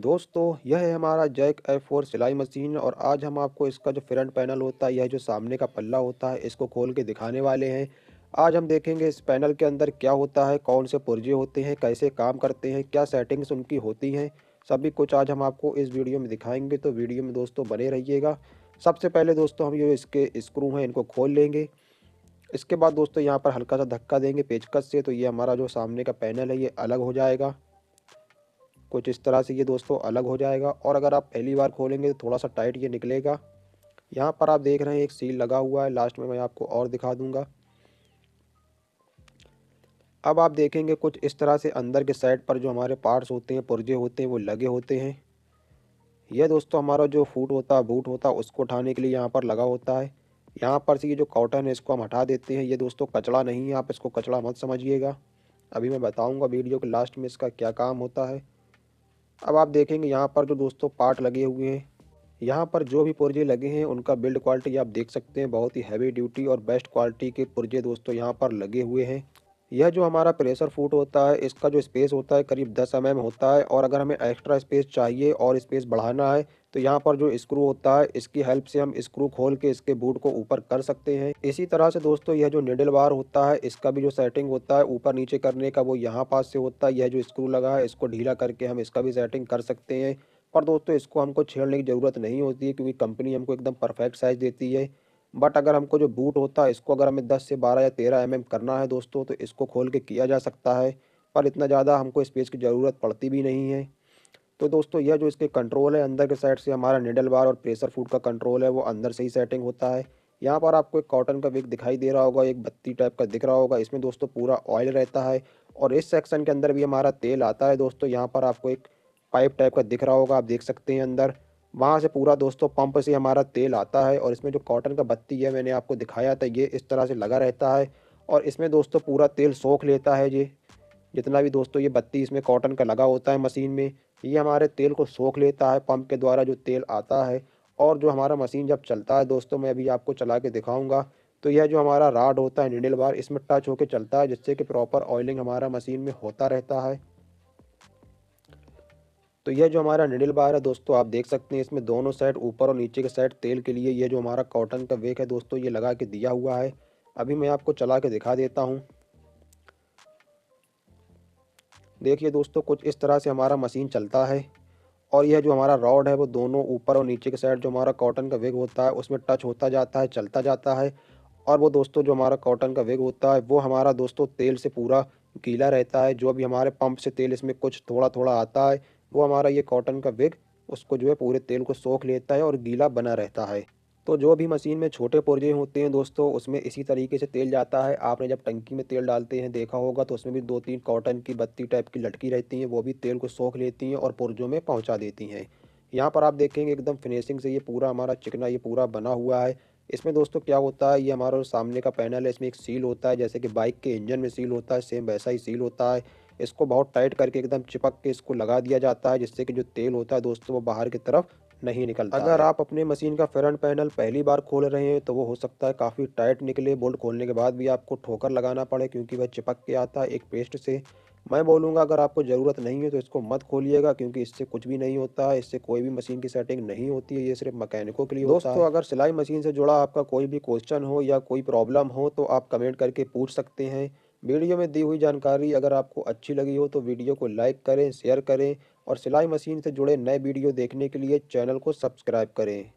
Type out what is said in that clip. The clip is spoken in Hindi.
दोस्तों यह है हमारा जैक F4 सिलाई मशीन और आज हम आपको इसका जो फ्रंट पैनल होता है, यह जो सामने का पल्ला होता है, इसको खोल के दिखाने वाले हैं। आज हम देखेंगे इस पैनल के अंदर क्या होता है, कौन से पुर्जे होते हैं, कैसे काम करते हैं, क्या सेटिंग्स उनकी होती हैं, सभी कुछ आज हम आपको इस वीडियो में दिखाएंगे। तो वीडियो में दोस्तों बने रहिएगा। सबसे पहले दोस्तों हम ये इसके स्क्रू हैं इनको खोल लेंगे। इसके बाद दोस्तों यहाँ पर हल्का सा धक्का देंगे पेचकस से, तो ये हमारा जो सामने का पैनल है ये अलग हो जाएगा। कुछ इस तरह से ये दोस्तों अलग हो जाएगा और अगर आप पहली बार खोलेंगे तो थोड़ा सा टाइट ये निकलेगा। यहाँ पर आप देख रहे हैं एक सील लगा हुआ है, लास्ट में मैं आपको और दिखा दूंगा। अब आप देखेंगे कुछ इस तरह से अंदर के साइड पर जो हमारे पार्ट्स होते हैं, पुर्जे होते हैं, वो लगे होते हैं। यह दोस्तों हमारा जो फूट होता है, बूट होता है, उसको उठाने के लिए यहाँ पर लगा होता है। यहाँ पर से ये जो कॉटन है इसको हम हटा देते हैं। ये दोस्तों कचड़ा नहीं है, आप इसको कचड़ा मत समझिएगा। अभी मैं बताऊँगा वीडियो के लास्ट में इसका क्या काम होता है। अब आप देखेंगे यहाँ पर जो दोस्तों पार्ट लगे हुए हैं, यहाँ पर जो भी पुर्जे लगे हैं उनका बिल्ड क्वालिटी आप देख सकते हैं। बहुत ही हैवी ड्यूटी और बेस्ट क्वालिटी के पुर्जे दोस्तों यहाँ पर लगे हुए हैं। यह जो हमारा प्रेशर फूट होता है, इसका जो स्पेस होता है करीब 10 mm होता है और अगर हमें एक्स्ट्रा स्पेस चाहिए और स्पेस बढ़ाना है तो यहाँ पर जो स्क्रू होता है इसकी हेल्प से हम स्क्रू खोल के इसके बूट को ऊपर कर सकते हैं। इसी तरह से दोस्तों यह जो निडल बार होता है इसका भी जो सेटिंग होता है ऊपर नीचे करने का, वो यहाँ पास से होता है। यह जो स्क्रू लगा है इसको ढीला करके हम इसका भी सेटिंग कर सकते हैं। पर दोस्तों इसको हमको छेड़ने की ज़रूरत नहीं होती है क्योंकि कंपनी हमको एकदम परफेक्ट साइज़ देती है। बट अगर हमको जो बूट होता है इसको अगर हमें 10 से 12 या 13 करना है दोस्तों, तो इसको खोल के किया जा सकता है। पर इतना ज़्यादा हमको स्पेस की ज़रूरत पड़ती भी नहीं है। तो दोस्तों यह जो इसके कंट्रोल है, अंदर के साइड से हमारा निडल बार और प्रेशर फूड का कंट्रोल है वो अंदर से ही सेटिंग होता है। यहाँ पर आपको एक कॉटन का विक दिखाई दे रहा होगा, एक बत्ती टाइप का दिख रहा होगा, इसमें दोस्तों पूरा ऑयल रहता है। और इस सेक्शन के अंदर भी हमारा तेल आता है दोस्तों। यहाँ पर आपको एक पाइप टाइप का दिख रहा होगा, आप देख सकते हैं अंदर। वहाँ से पूरा दोस्तों पंप से हमारा तेल आता है और इसमें जो कॉटन का बत्ती है मैंने आपको दिखाया था, ये इस तरह से लगा रहता है और इसमें दोस्तों पूरा तेल सोख लेता है। ये जितना भी दोस्तों ये बत्ती इसमें कॉटन का लगा होता है मशीन में, ये हमारे तेल को सोख लेता है पंप के द्वारा जो तेल आता है। और जो हमारा मशीन जब चलता है दोस्तों, मैं अभी आपको चला के दिखाऊंगा, तो यह जो हमारा राड होता है निडल बार इसमें टच होकर चलता है जिससे कि प्रॉपर ऑयलिंग हमारा मशीन में होता रहता है। तो यह जो हमारा निडल बार है दोस्तों, आप देख सकते हैं इसमें दोनों साइड ऊपर और नीचे के साइड तेल के लिए ये जो हमारा कॉटन का वेक है दोस्तों ये लगा के दिया हुआ है। अभी मैं आपको चला के दिखा देता हूँ। देखिए दोस्तों कुछ इस तरह से हमारा मशीन चलता है और यह जो हमारा रॉड है वो दोनों ऊपर और नीचे के साइड जो हमारा कॉटन का वेग होता है उसमें टच होता जाता है, चलता जाता है। और वो दोस्तों जो हमारा कॉटन का वेग होता है वो हमारा दोस्तों तेल से पूरा गीला रहता है। जो भी हमारे पंप से तेल इसमें कुछ थोड़ा थोड़ा आता है, वो हमारा ये कॉटन का वेग उसको जो है पूरे तेल को सोख लेता है और गीला बना रहता है। तो जो भी मशीन में छोटे पुर्जे होते हैं दोस्तों, उसमें इसी तरीके से तेल जाता है। आपने जब टंकी में तेल डालते हैं देखा होगा, तो उसमें भी 2-3 कॉटन की बत्ती टाइप की लटकी रहती हैं, वो भी तेल को सोख लेती हैं और पुर्जों में पहुंचा देती हैं। यहाँ पर आप देखेंगे एकदम फिनिशिंग से ये पूरा हमारा चिकना ये पूरा बना हुआ है। इसमें दोस्तों क्या होता है, ये हमारा जो सामने का पैनल है इसमें एक सील होता है, जैसे कि बाइक के इंजन में सील होता है सेम वैसा ही सील होता है। इसको बहुत टाइट करके एकदम चिपक के इसको लगा दिया जाता है जिससे कि जो तेल होता है दोस्तों वो बाहर की तरफ नहीं निकलता है। अगर आप अपने मशीन का फ्रंट पैनल पहली बार खोल रहे हैं तो वो हो सकता है काफ़ी टाइट निकले, बोल्ट खोलने के बाद भी आपको ठोकर लगाना पड़े क्योंकि वह चिपक के आता है एक पेस्ट से। मैं बोलूँगा अगर आपको ज़रूरत नहीं है तो इसको मत खोलिएगा क्योंकि इससे कुछ भी नहीं होता है, इससे कोई भी मशीन की सेटिंग नहीं होती है, ये सिर्फ मैकेनिकों के लिए होता है। दोस्तों अगर सिलाई मशीन से जुड़ा आपका कोई भी क्वेश्चन हो या कोई प्रॉब्लम हो तो आप कमेंट करके पूछ सकते हैं। वीडियो में दी हुई जानकारी अगर आपको अच्छी लगी हो तो वीडियो को लाइक करें, शेयर करें और सिलाई मशीन से जुड़े नए वीडियो देखने के लिए चैनल को सब्सक्राइब करें।